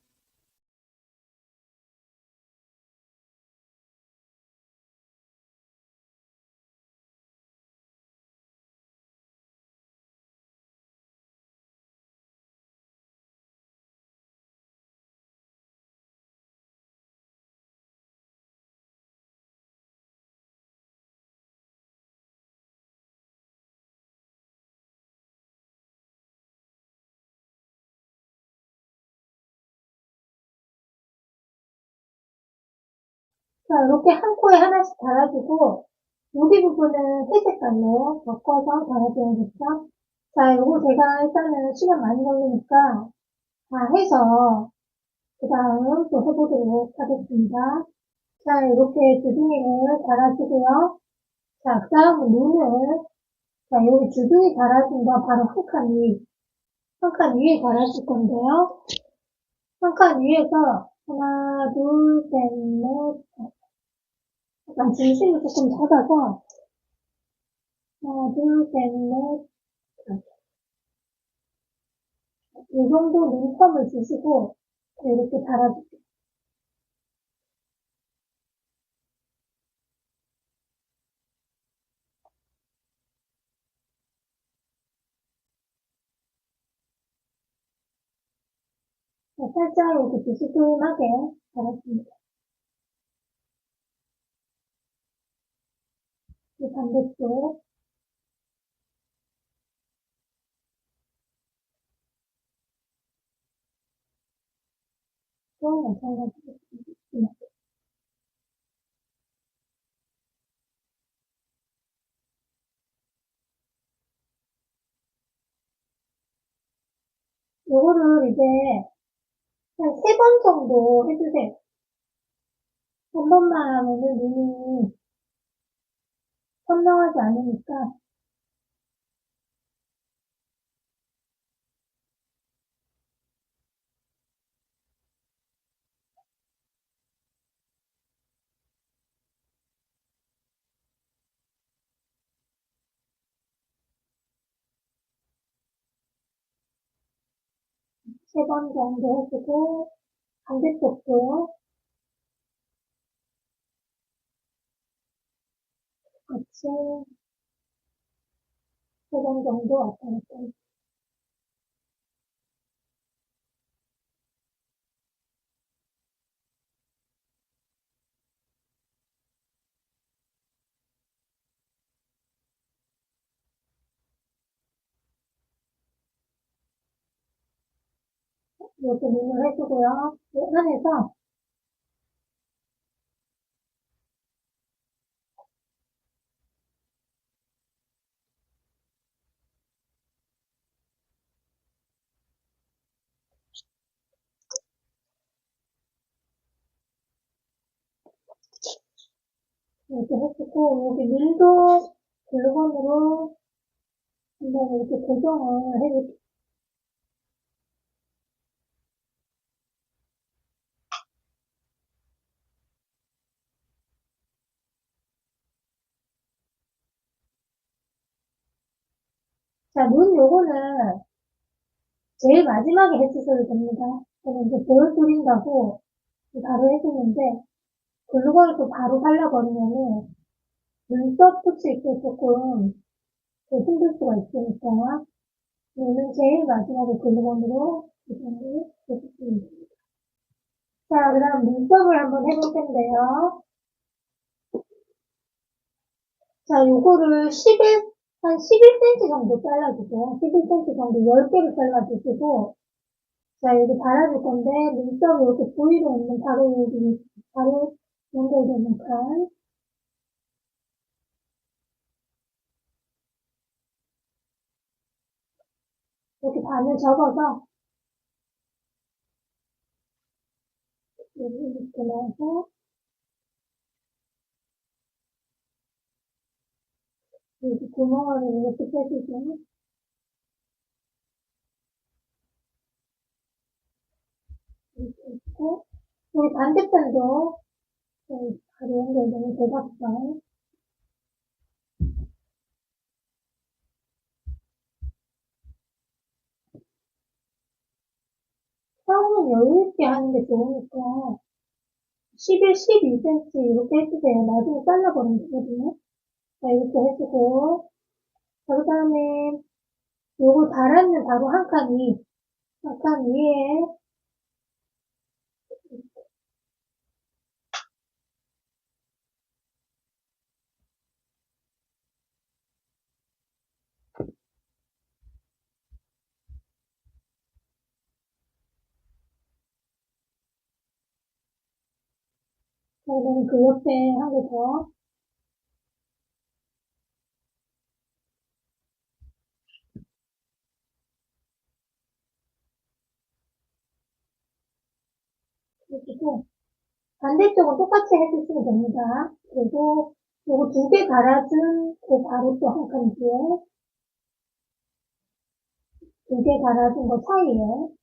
Speaker 1: 자, 이렇게 한 코에 하나씩 달아주고 여기 부분은 회색깔로 바꿔서 달아줘야겠죠? 자, 요거 제가 일단은 시간 많이 걸리니까 다 해서 그 다음 또 해보도록 하겠습니다. 자, 이렇게 주둥이를 달아주고요. 자, 그 다음은 눈을, 자, 여기 주둥이 달아준다. 바로 한 칸 위에 달아줄 건데요. 한 칸 위에서 하나, 둘, 셋, 넷, 약간 중심을 조금 잡아서 하나, 둘, 셋, 넷, 이 정도 눈썹을 주시고 이렇게 달아줄게요. 살짝 이렇게 비스듬하게 달아줍니다. 이 반대쪽 또 마찬가지로 요거를 이제 한 3번 정도 해주세요. 한 번만 하면은 눈이 선명하지 않으니까 3번 정도 해주고 반대쪽도 같이 3번 정도 왔다 갔다 이렇게 눈을 해주고요. 이 안에서 이렇게 해주고 여기 눈도 글루건으로 한번 이렇게 고정을 해줄게요. 자, 눈 요거는 제일 마지막에 해주셔도 됩니다. 저는 이제 볼 뿌린다고 바로 해주는데 글루건을 또 바로 발라버리면은 눈썹 붙일 때 조금 더 힘들 수가 있으니까 눈은 제일 마지막에 글루건으로 고정을 해주시면 됩니다. 자, 그 다음 눈썹을 한번 해볼 텐데요. 자, 요거를 한 11cm 정도 잘라주세요. 11cm 정도 10개를 잘라주시고, 자, 여기 달아줄 건데, 눈썹이 이렇게 보이고 있는 바로 여기, 바로 연결되는 칸. 이렇게 반을 접어서, 여기 이렇게 넣어서, 여기 구멍을 이렇게 빼주세요. 이렇게 있고, 여기 반대편도, 여기 바로 연결되는 대각선. 처음은 여유있게 하는 게 좋으니까, 11, 12cm 이렇게 해주세요. 나중에 잘라버리면 되거든요. 자, 이렇게 해주고, 자, 그 다음에, 요거 달았는 바로 한 칸 위에, 그다음에 그 옆에 한 개 더, 해주고, 반대쪽은 똑같이 해주시면 됩니다. 그리고, 요거 2개 달아준 그 바로 또 한 칸 뒤에 2개 달아준 거 사이에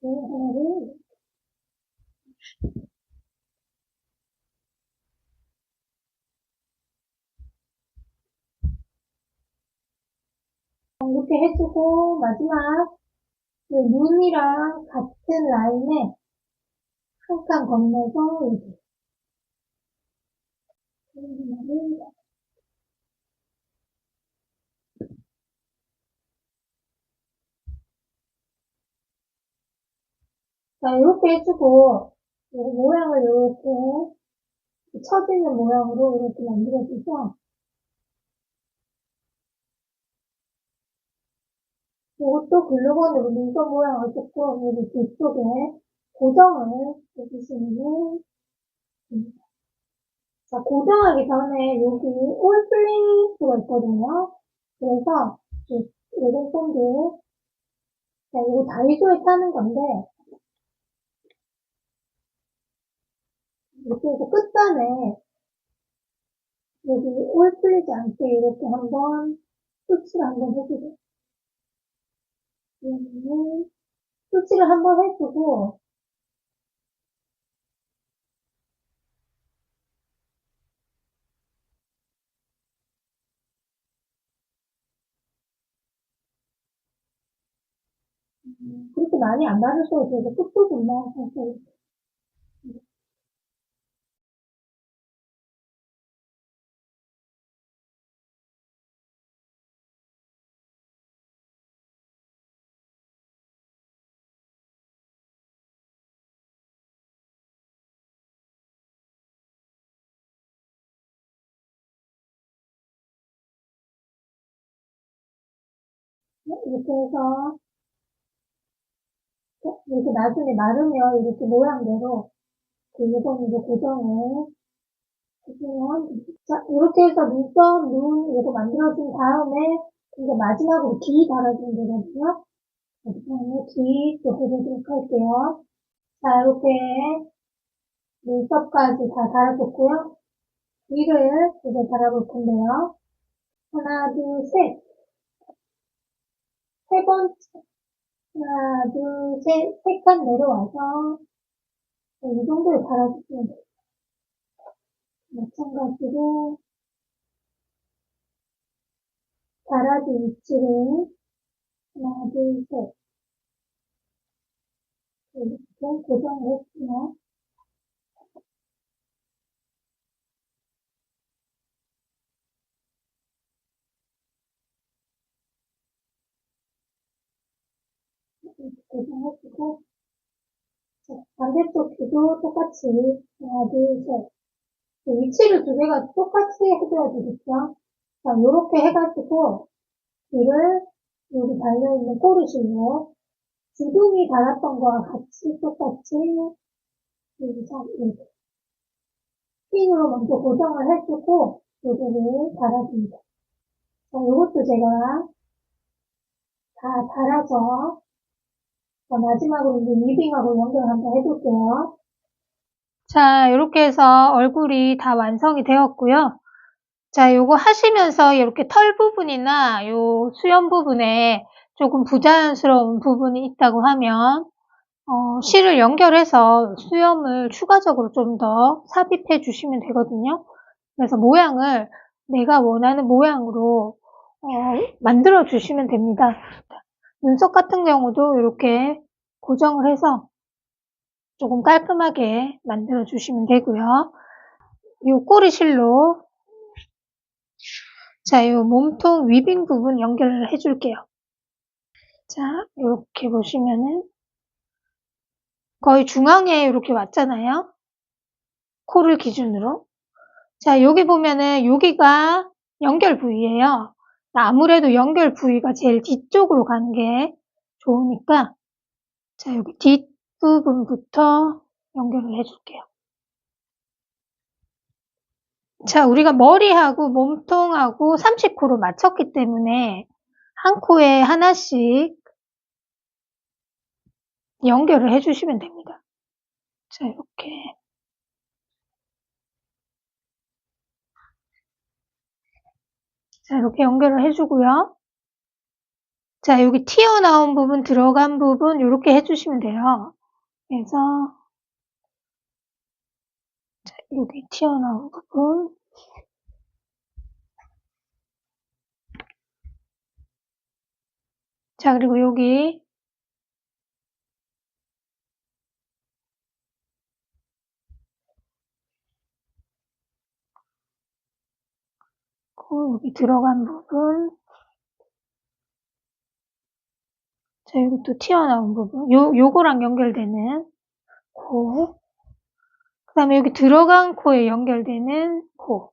Speaker 1: 그 하나를 이렇게 해주고 마지막 그 눈이랑 같은 라인에 한 칸 건너서 이렇게 자, 이렇게 해주고 요 모양을 이렇게 쳐지는 모양으로 이렇게 만들어줘서 이것도 글루건으로 눈썹 모양을 조금 여기 뒤쪽에 고정을 해주시면 됩니다. 자, 고정하기 전에 여기 올 플레이스가 있거든요. 그래서 요런 폰들, 자, 이거 다이소에 사는 건데 이렇게 해서 끝단에 여기 올 풀리지 않게 이렇게 한번 터치를 한번 해주세요. 터치를 한번 해주고 그렇게 많이 안 바르셔도 되고 끝부분만 살짝 이렇게 해서 이렇게 나중에 마르면 이렇게 모양대로 그 유선으로 고정을 해주면 자, 이렇게 해서 눈썹, 눈 이거 만들어준 다음에 이제 마지막으로 귀 달아주면 되거든요. 그 다음에 귀 또 해보도록 할게요. 자, 이렇게 눈썹까지 다 달아줬고요. 귀를 이제 달아볼 건데요. 하나, 둘, 셋. 세 번째. 하나, 둘, 셋. 3칸 내려와서 이 정도에 달아주시면 돼요. 마찬가지로 달아준 위치를 하나, 둘, 셋. 이렇게 고정을 했으면 이렇게 고정해주고 반대쪽 귀도 똑같이 하나, 둘, 셋. 위치를 2개가 똑같이 해줘야 되겠죠? 자, 요렇게 해가지고 귀를 여기 달려있는 꼬리실로 주둥이 달았던 거와 같이 똑같이 여기서 이렇게 핀으로 먼저 고정을 해주고 여기를 달아줍니다. 자, 요것도 제가 다 달아서 자, 마지막으로 이제 위빙하고 연결 한번 해볼게요. 자, 이렇게 해서 얼굴이 다 완성이 되었고요. 자, 요거 하시면서 이렇게 털 부분이나 요 수염 부분에 조금 부자연스러운 부분이 있다고 하면 실을 연결해서 수염을 추가적으로 좀 더 삽입해 주시면 되거든요. 그래서 모양을 내가 원하는 모양으로 만들어 주시면 됩니다. 눈썹 같은 경우도 이렇게 고정을 해서 조금 깔끔하게 만들어 주시면 되고요. 이 꼬리실로 자, 이 몸통 위빙 부분 연결을 해줄게요. 자, 이렇게 보시면은 거의 중앙에 이렇게 왔잖아요. 코를 기준으로. 자, 여기 보면은 여기가 연결 부위예요. 아무래도 연결 부위가 제일 뒤쪽으로 가는 게 좋으니까 자, 여기 뒷부분부터 연결을 해줄게요. 자, 우리가 머리하고 몸통하고 30코로 맞췄기 때문에 한 코에 하나씩 연결을 해주시면 됩니다. 자, 이렇게 자, 이렇게 연결을 해주고요. 자, 여기 튀어나온 부분, 들어간 부분, 이렇게 해주시면 돼요. 그래서, 자, 여기 튀어나온 부분. 자, 그리고 여기, 여기 들어간 부분. 자, 여기 또 튀어나온 부분. 요거랑 연결되는 코. 그 다음에 여기 들어간 코에 연결되는 코.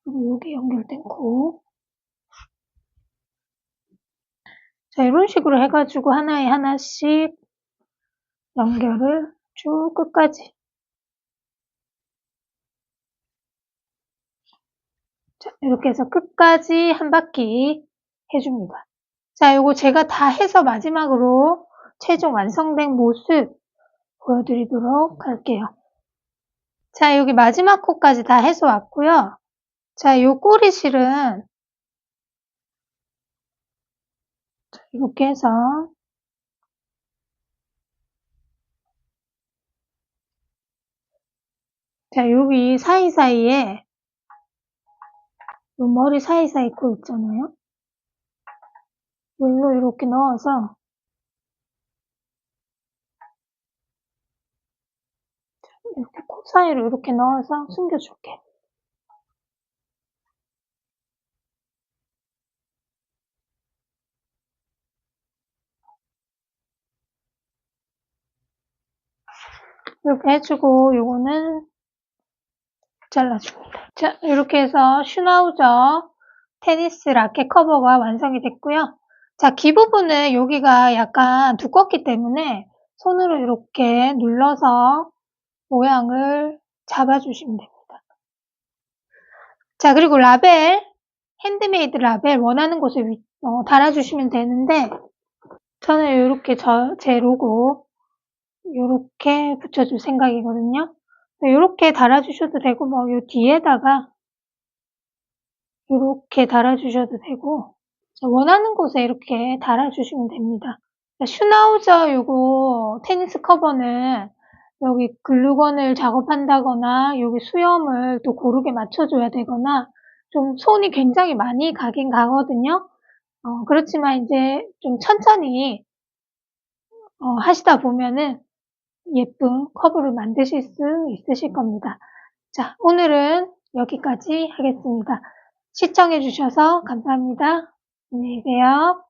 Speaker 1: 그리고 여기 연결된 코. 자, 이런 식으로 해가지고 하나에 하나씩 연결을 쭉 끝까지. 자, 이렇게 해서 끝까지 한 바퀴 해줍니다. 자, 요거 제가 다 해서 마지막으로 최종 완성된 모습 보여드리도록 할게요. 자, 여기 마지막 코까지 다 해서 왔고요. 자, 요 꼬리실은 이렇게 해서 자, 여기 사이사이에 요 머리 사이사이 코 있잖아요. 물로 이렇게 넣어서 이렇게 코 사이로 이렇게 넣어서 숨겨줄게. 이렇게 해주고 요거는 잘라줍니다. 자, 이렇게 해서 슈나우저 테니스 라켓 커버가 완성이 됐고요. 자, 귀 부분은 여기가 약간 두껍기 때문에 손으로 이렇게 눌러서 모양을 잡아주시면 됩니다. 자, 그리고 라벨, 핸드메이드 라벨 원하는 곳에 달아주시면 되는데 저는 이렇게 제 로고 이렇게 붙여줄 생각이거든요. 이렇게 달아주셔도 되고 뭐 요 뒤에다가 이렇게 달아주셔도 되고 원하는 곳에 이렇게 달아주시면 됩니다. 슈나우저 요거 테니스 커버는 여기 글루건을 작업한다거나 여기 수염을 또 고르게 맞춰줘야 되거나 좀 손이 굉장히 많이 가긴 가거든요. 그렇지만 이제 좀 천천히 하시다 보면은 예쁜 커버를 만드실 수 있으실 겁니다. 자, 오늘은 여기까지 하겠습니다. 시청해주셔서 감사합니다. 안녕히 계세요.